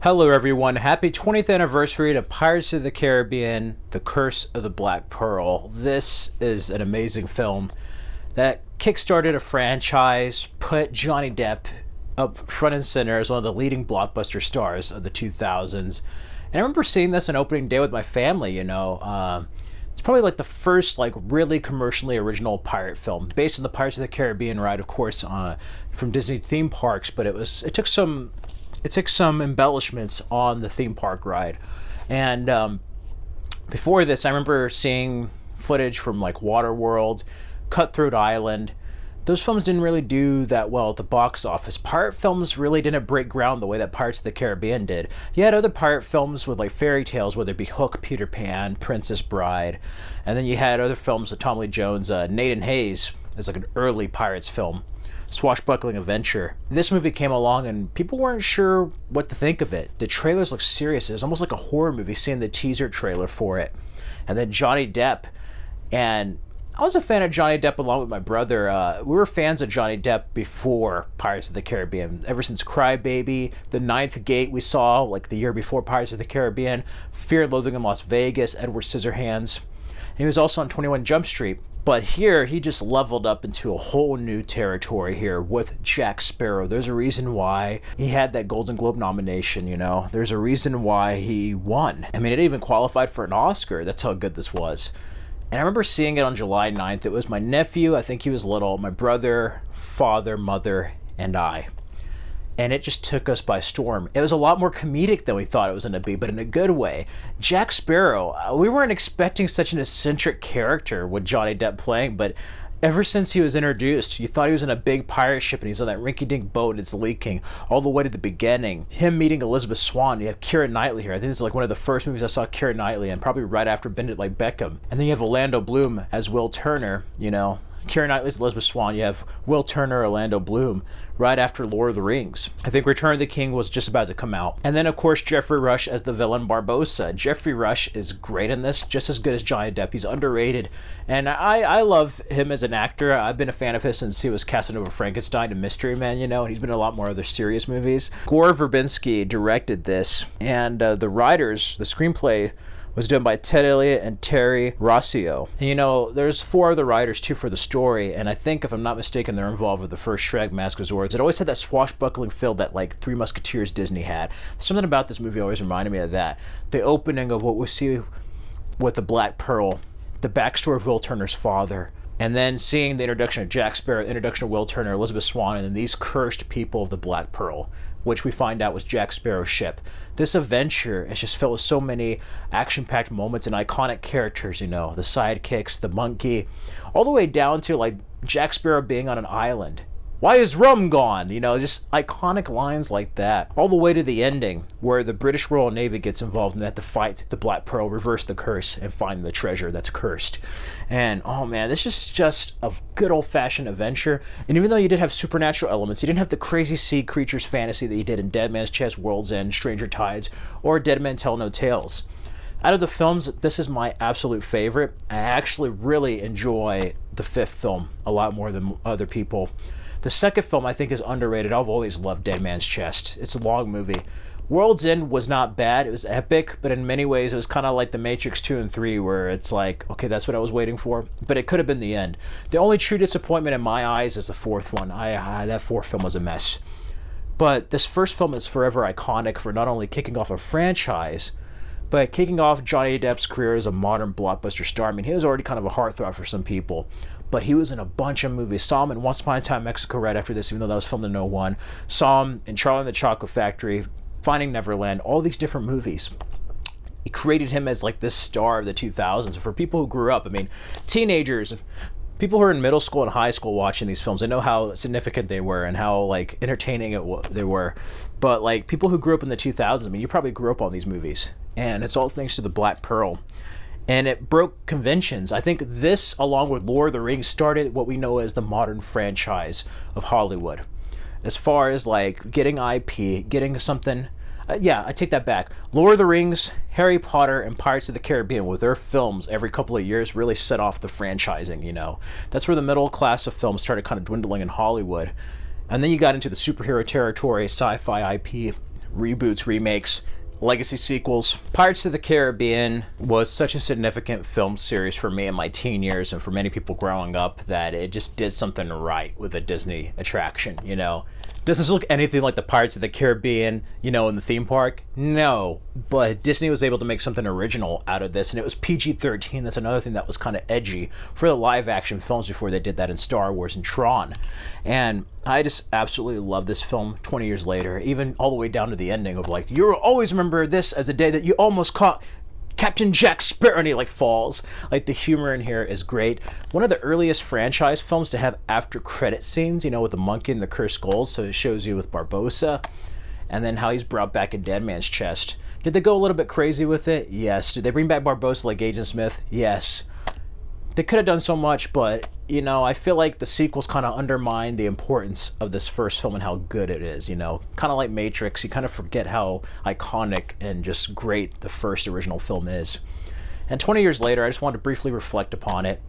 Hello, everyone. Happy 20th anniversary to Pirates of the Caribbean, The Curse of the Black Pearl. This is an amazing film that kickstarted a franchise, put Johnny Depp up front and center as one of the leading blockbuster stars of the 2000s. And I remember seeing this on opening day with my family. It's probably like the first really commercially original pirate film based on the Pirates of the Caribbean ride, of course, from Disney theme parks, but it took some embellishments on the theme park ride. And before this, I remember seeing footage from Waterworld, Cutthroat Island. Those films didn't really do that well at the box office. Pirate films really didn't break ground the way that Pirates of the Caribbean did. You had other pirate films with fairy tales, whether it be Hook, Peter Pan, Princess Bride, and then you had other films with Tommy Lee Jones, Nate and Hayes as an early Pirates film. Swashbuckling adventure. This movie came along and people weren't sure what to think of it. The trailers looked serious. It was almost like a horror movie seeing the teaser trailer for it. And then Johnny Depp. And I was a fan of Johnny Depp along with my brother. We were fans of Johnny Depp before Pirates of the Caribbean. Ever since Cry Baby, The Ninth Gate we saw the year before Pirates of the Caribbean, Fear and Loathing in Las Vegas, Edward Scissorhands. And he was also on 21 Jump Street. But here, he just leveled up into a whole new territory here with Jack Sparrow. There's a reason why he had that Golden Globe nomination. There's a reason why he won. I mean, it even qualified for an Oscar. That's how good this was. And I remember seeing it on July 9th. It was my nephew, I think he was little, my brother, father, mother, and I. And it just took us by storm. It was a lot more comedic than we thought it was going to be, but in a good way. Jack Sparrow, we weren't expecting such an eccentric character with Johnny Depp playing, but ever since he was introduced, you thought he was in a big pirate ship and he's on that rinky-dink boat and it's leaking, all the way to the beginning. Him meeting Elizabeth Swann. You have Keira Knightley here. I think this is one of the first movies I saw Keira Knightley in, probably right after Bend It Like Beckham. And then you have Orlando Bloom as Will Turner, Keira Knightley's Elizabeth Swann. You have Will Turner, Orlando Bloom, right after Lord of the Rings. I think Return of the King was just about to come out. And then, of course, Geoffrey Rush as the villain Barbossa. Geoffrey Rush is great in this, just as good as Johnny Depp. He's underrated. And I love him as an actor. I've been a fan of his since he was Casanova Frankenstein and Mystery Man, and he's been in a lot more other serious movies. Gore Verbinski directed this, and the screenplay was done by Ted Elliott and Terry Rossio. And, there's 4 other writers, too, for the story, and I think, if I'm not mistaken, they're involved with the first Shrek, Mask of Zords. It always had that swashbuckling feel that, Three Musketeers Disney had. Something about this movie always reminded me of that. The opening of what we see with the Black Pearl, the backstory of Will Turner's father, and then seeing the introduction of Jack Sparrow, introduction of Will Turner, Elizabeth Swann, and then these cursed people of the Black Pearl, which we find out was Jack Sparrow's ship. This adventure is just filled with so many action-packed moments and iconic characters, the sidekicks, the monkey, all the way down to Jack Sparrow being on an island. Why is rum gone? Just iconic lines like that. All the way to the ending, where the British Royal Navy gets involved and they have to fight the Black Pearl, reverse the curse, and find the treasure that's cursed. And, oh man, this is just a good old-fashioned adventure. And even though you did have supernatural elements, you didn't have the crazy sea creatures fantasy that you did in Dead Man's Chest, World's End, Stranger Tides, or Dead Men Tell No Tales. Out of the films, this is my absolute favorite. I actually really enjoy the 5th film a lot more than other people. The 2nd film, I think, is underrated. I've always loved Dead Man's Chest. It's a long movie. World's End was not bad. It was epic, but in many ways, it was kind of like The Matrix 2 and 3, where it's okay, that's what I was waiting for. But it could have been the end. The only true disappointment in my eyes is the 4th one. That 4th film was a mess. But this first film is forever iconic for not only kicking off a franchise, but kicking off Johnny Depp's career as a modern blockbuster star. I mean, he was already kind of a heartthrob for some people, but he was in a bunch of movies. Saw him in Once Upon a Time in Mexico right after this, even though that was filmed in '01. Saw him in Charlie and the Chocolate Factory, Finding Neverland, all these different movies. It created him as this star of the 2000s. For people who grew up, teenagers, people who are in middle school and high school watching these films, they know how significant they were and how entertaining they were. But people who grew up in the 2000s, you probably grew up on these movies. And it's all thanks to the Black Pearl. And it broke conventions. I think this, along with Lord of the Rings, started what we know as the modern franchise of Hollywood. As far as getting IP, getting something I take that back. Lord of the Rings, Harry Potter, and Pirates of the Caribbean, with their films every couple of years, really set off the franchising, you know. That's where the middle class of films started kind of dwindling in Hollywood. And then you got into the superhero territory, sci-fi IP, reboots, remakes, legacy sequels. Pirates of the Caribbean was such a significant film series for me in my teen years and for many people growing up that it just did something right with a Disney attraction, you know. Doesn't look anything like the Pirates of the Caribbean, you know, in the theme park. No, but Disney was able to make something original out of this, and it was PG-13. That's another thing that was kind of edgy for the live-action films before they did that in Star Wars and Tron. And I just absolutely love this film 20 years later, even all the way down to the ending of like, you'll always remember this as a day that you almost caught Captain Jack Sparrow, and he like falls. Like, the humor in here is great. One of the earliest franchise films to have after credit scenes, you know, with the monkey and the cursed skulls. So it shows you with Barbossa and then how he's brought back a dead man's chest. Did they go a little bit crazy with it? Yes. Did they bring back Barbossa like Agent Smith? Yes. They could have done so much, but, you know, I feel like the sequels kind of undermine the importance of this first film and how good it is, you know. Kind of like Matrix, you kind of forget how iconic and just great the first original film is. And 20 years later, I just wanted to briefly reflect upon it.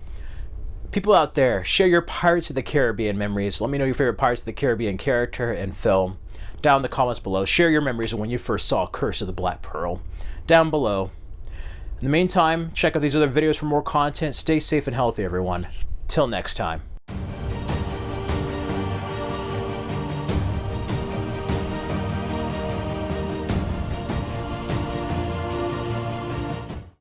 People out there, share your Pirates of the Caribbean memories. Let me know your favorite Pirates of the Caribbean character and film down in the comments below. Share your memories of when you first saw Curse of the Black Pearl down below. In the meantime, check out these other videos for more content. Stay safe and healthy, everyone. Till next time.